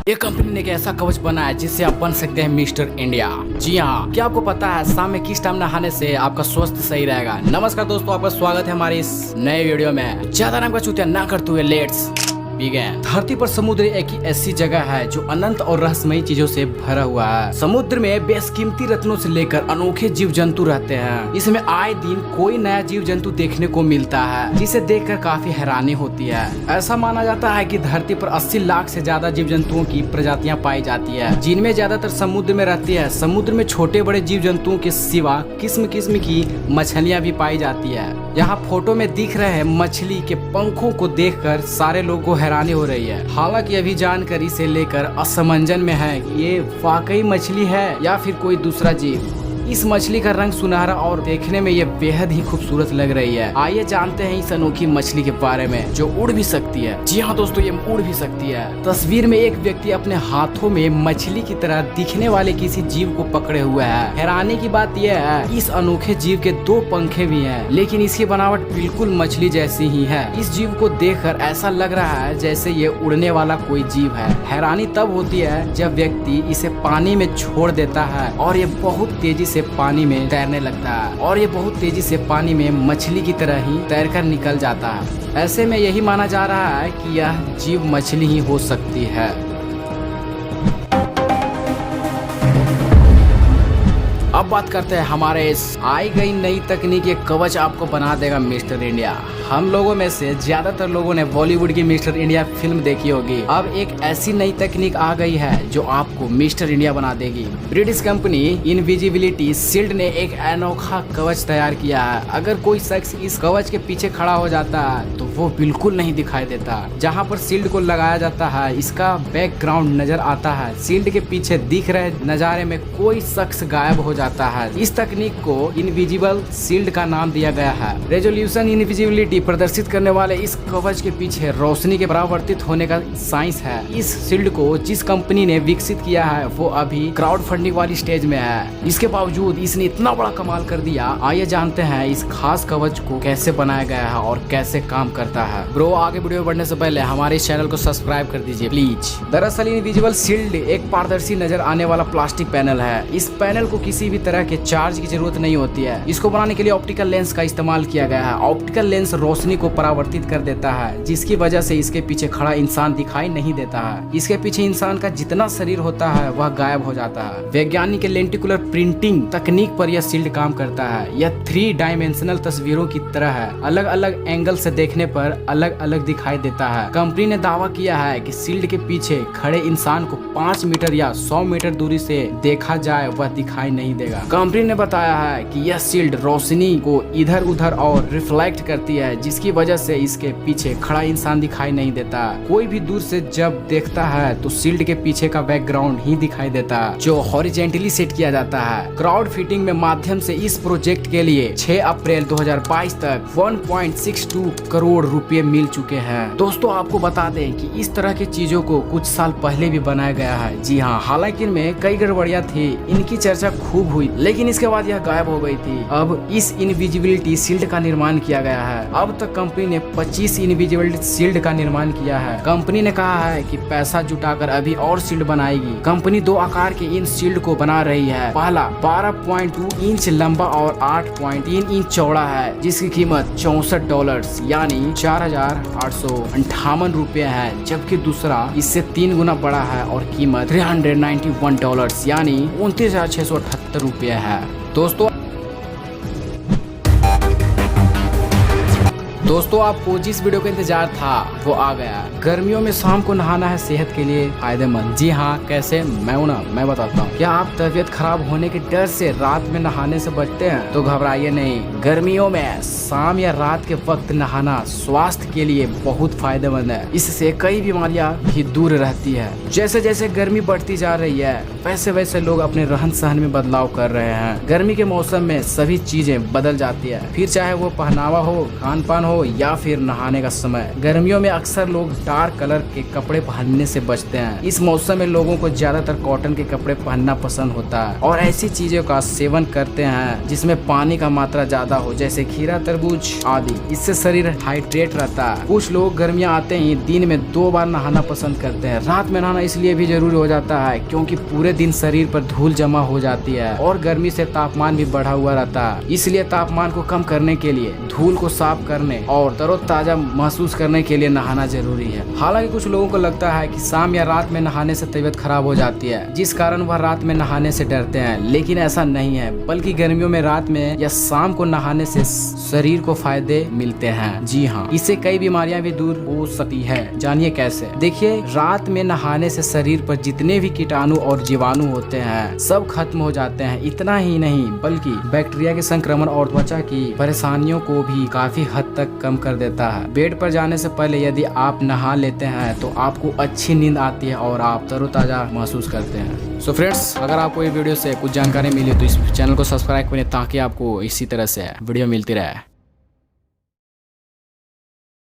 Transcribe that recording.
एक कंपनी ने एक ऐसा कवच बनाया जिससे आप बन सकते हैं मिस्टर इंडिया। जी हाँ, क्या आपको पता है शाम में किस टाइम नहाने से आपका स्वास्थ्य सही रहेगा। नमस्कार दोस्तों, आपका स्वागत है हमारे इस नए वीडियो में। ज्यादा नाम का चूतिया ना करते हुए लेट्स बिगिन। धरती पर समुद्र एक ऐसी जगह है जो अनंत और रहस्यमयी चीजों से भरा हुआ है। समुद्र में बेशकीमती रत्नों से लेकर अनोखे जीव जंतु रहते हैं। इसमें आए दिन कोई नया जीव जंतु देखने को मिलता है जिसे देखकर काफी हैरानी होती है। ऐसा माना जाता है कि धरती पर 80 लाख से ज्यादा जीव जंतुओं की प्रजातियां पाई जाती है, जिनमें ज्यादातर समुद्र में रहती है। समुद्र में छोटे बड़े जीव जंतुओं के सिवा किस्म किस्म की मछलियां भी पाई जाती है। यहाँ फोटो में दिख रहे मछली के पंखों को देखकर सारे लोगों को हैरानी हो रही है। हालांकि अभी जानकारी से लेकर असमंजन में है कि ये वाकई मछली है या फिर कोई दूसरा जीव। इस मछली का रंग सुनहरा और देखने में ये बेहद ही खूबसूरत लग रही है। आइए जानते हैं इस अनोखी मछली के बारे में जो उड़ भी सकती है। जी हाँ दोस्तों, ये उड़ भी सकती है। तस्वीर में एक व्यक्ति अपने हाथों में मछली की तरह दिखने वाले किसी जीव को पकड़े हुए है। हैरानी की बात यह है इस अनोखे जीव के 2 पंखे भी हैं, लेकिन इसकी बनावट बिल्कुल मछली जैसी ही है। इस जीव को देखकर ऐसा लग रहा है जैसे ये उड़ने वाला कोई जीव है। हैरानी तब होती है जब व्यक्ति इसे पानी में छोड़ देता है और ये बहुत तेजी से पानी में तैरने लगता है और ये बहुत तेजी से पानी में मछली की तरह ही तैरकर निकल जाता है। ऐसे में यही माना जा रहा है कि यह जीव मछली ही हो सकती है। अब बात करते हैं हमारे इस आई गई नई तकनीक। ये कवच आपको बना देगा मिस्टर इंडिया। हम लोगों में से ज्यादातर लोगों ने बॉलीवुड की मिस्टर इंडिया फिल्म देखी होगी। अब एक ऐसी नई तकनीक आ गई है जो आपको मिस्टर इंडिया बना देगी। ब्रिटिश कंपनी इनविजिबिलिटी शील्ड ने एक अनोखा कवच तैयार किया है। अगर कोई शख्स इस कवच के पीछे खड़ा हो जाता है तो वो बिल्कुल नहीं दिखाई देता। जहाँ पर शील्ड को लगाया जाता है इसका बैकग्राउंड नजर आता है। शील्ड के पीछे दिख रहे नजारे में कोई शख्स गायब हो जाता है। इस तकनीक को इनविजिबल शील्ड का नाम दिया गया है। रेजोल्यूशन इनविजिबिलिटी प्रदर्शित करने वाले इस कवच के पीछे रोशनी के परावर्तित होने का साइंस है। इस शील्ड को जिस कंपनी ने विकसित किया है वो अभी क्राउड फंडिंग वाली स्टेज में है। इसके बावजूद इसने इतना बड़ा कमाल कर दिया। आइए जानते हैं इस खास कवच को कैसे बनाया गया है और कैसे काम करता है। ब्रो, आगे वीडियो बढ़ने से पहले हमारे इस चैनल को सब्सक्राइब कर दीजिए प्लीज। दरअसल इनविजिबल शील्ड एक पारदर्शी नजर आने वाला प्लास्टिक पैनल है। इस पैनल को किसी भी तरह के चार्ज की जरूरत नहीं होती है। इसको बनाने के लिए ऑप्टिकल लेंस का इस्तेमाल किया गया है। ऑप्टिकल लेंस रोशनी को परावर्तित कर देता है जिसकी वजह से इसके पीछे खड़ा इंसान दिखाई नहीं देता है। इसके पीछे इंसान का जितना शरीर होता है वह गायब हो जाता है। वैज्ञानिक लेंटिकुलर प्रिंटिंग तकनीक पर यह शील्ड काम करता है। यह 3 डायमेंशनल तस्वीरों की तरह है। अलग अलग एंगल से देखने पर अलग अलग दिखाई देता है। कंपनी ने दावा किया है कि शील्ड के पीछे खड़े इंसान को 5 मीटर या 100 मीटर दूरी से देखा जाए वह दिखाई नहीं देगा। कंपनी ने बताया है कि यह शील्ड रोशनी को इधर उधर और रिफ्लेक्ट करती है जिसकी वजह से इसके पीछे खड़ा इंसान दिखाई नहीं देता। कोई भी दूर से जब देखता है तो शील्ड के पीछे का बैकग्राउंड ही दिखाई देता है जो हॉरिजेंटली सेट किया जाता है। क्राउड फंडिंग में माध्यम से इस प्रोजेक्ट के लिए 6 अप्रैल 2022 तक 1.62 करोड़ रुपए मिल चुके हैं। दोस्तों, आपको बता दें कि इस तरह की चीजों को कुछ साल पहले भी बनाया गया है। जी हाँ, हालांकि इनमें कई गड़बड़ियां थी। इनकी चर्चा खूब हुई लेकिन इसके बाद यह गायब हो गई थी। अब इस इनविजिबिलिटी शील्ड का निर्माण किया गया है। अब तक कंपनी ने 25 इनविजिबिलिटी शील्ड का निर्माण किया है। कंपनी ने कहा है कि पैसा जुटाकर अभी और शील्ड बनाएगी। कंपनी 2 आकार के इन शील्ड को बना रही है। पहला 12.2 इंच लंबा और 8.3 इंच चौड़ा है जिसकी कीमत $64 यानी 4,858 रुपए है, जबकि दूसरा इससे 3 गुना बड़ा है और कीमत $391 यानी 29,678 रुपए है। दोस्तों आपको जिस वीडियो का इंतजार था वो आ गया। गर्मियों में शाम को नहाना है सेहत के लिए फायदेमंद। जी हाँ, कैसे? मैं बताता हूँ। क्या आप तबीयत खराब होने के डर से रात में नहाने से बचते हैं? तो घबराइए नहीं। गर्मियों में शाम या रात के वक्त नहाना स्वास्थ्य के लिए बहुत फायदेमंद है। इससे कई बीमारियां भी दूर रहती है। जैसे जैसे गर्मी बढ़ती जा रही है वैसे वैसे लोग अपने रहन सहन में बदलाव कर रहे हैं। गर्मी के मौसम में सभी चीजें बदल जाती है, फिर चाहे वो पहनावा हो, खान पान हो हो या फिर नहाने का समय। गर्मियों में अक्सर लोग डार्क कलर के कपड़े पहनने से बचते हैं। इस मौसम में लोगों को ज्यादातर कॉटन के कपड़े पहनना पसंद होता है और ऐसी चीजों का सेवन करते हैं जिसमें पानी का मात्रा ज्यादा हो, जैसे खीरा, तरबूज आदि। इससे शरीर हाइड्रेट रहता है। कुछ लोग गर्मियाँ आते ही दिन में 2 बार नहाना पसंद करते हैं। रात में नहाना इसलिए भी जरूरी हो जाता है क्योंकि पूरे दिन शरीर पर धूल जमा हो जाती है और गर्मी से तापमान भी बढ़ा हुआ रहता है। इसलिए तापमान को कम करने के लिए, धूल को साफ करने और तरोताजा महसूस करने के लिए नहाना जरूरी है। हालांकि कुछ लोगों को लगता है कि शाम या रात में नहाने से तबीयत खराब हो जाती है, जिस कारण वह रात में नहाने से डरते हैं, लेकिन ऐसा नहीं है। बल्कि गर्मियों में रात में या शाम को नहाने से शरीर को फायदे मिलते हैं। जी हाँ, इससे कई बीमारियां भी दूर हो सकती है। जानिए कैसे। देखिए, रात में नहाने से शरीर पर जितने भी कीटाणु और जीवाणु होते हैं सब खत्म हो जाते हैं। इतना ही नहीं बल्कि बैक्टीरिया के संक्रमण और त्वचा की परेशानियों को भी काफी हद तक कम कर देता है। बेड पर जाने से पहले यदि आप नहा लेते हैं तो आपको अच्छी नींद आती है और आप तरोताजा महसूस करते हैं। सो फ्रेंड्स, अगर आपको ये वीडियो से कुछ जानकारी मिली तो इस चैनल को सब्सक्राइब करें ताकि आपको इसी तरह से वीडियो मिलती रहे।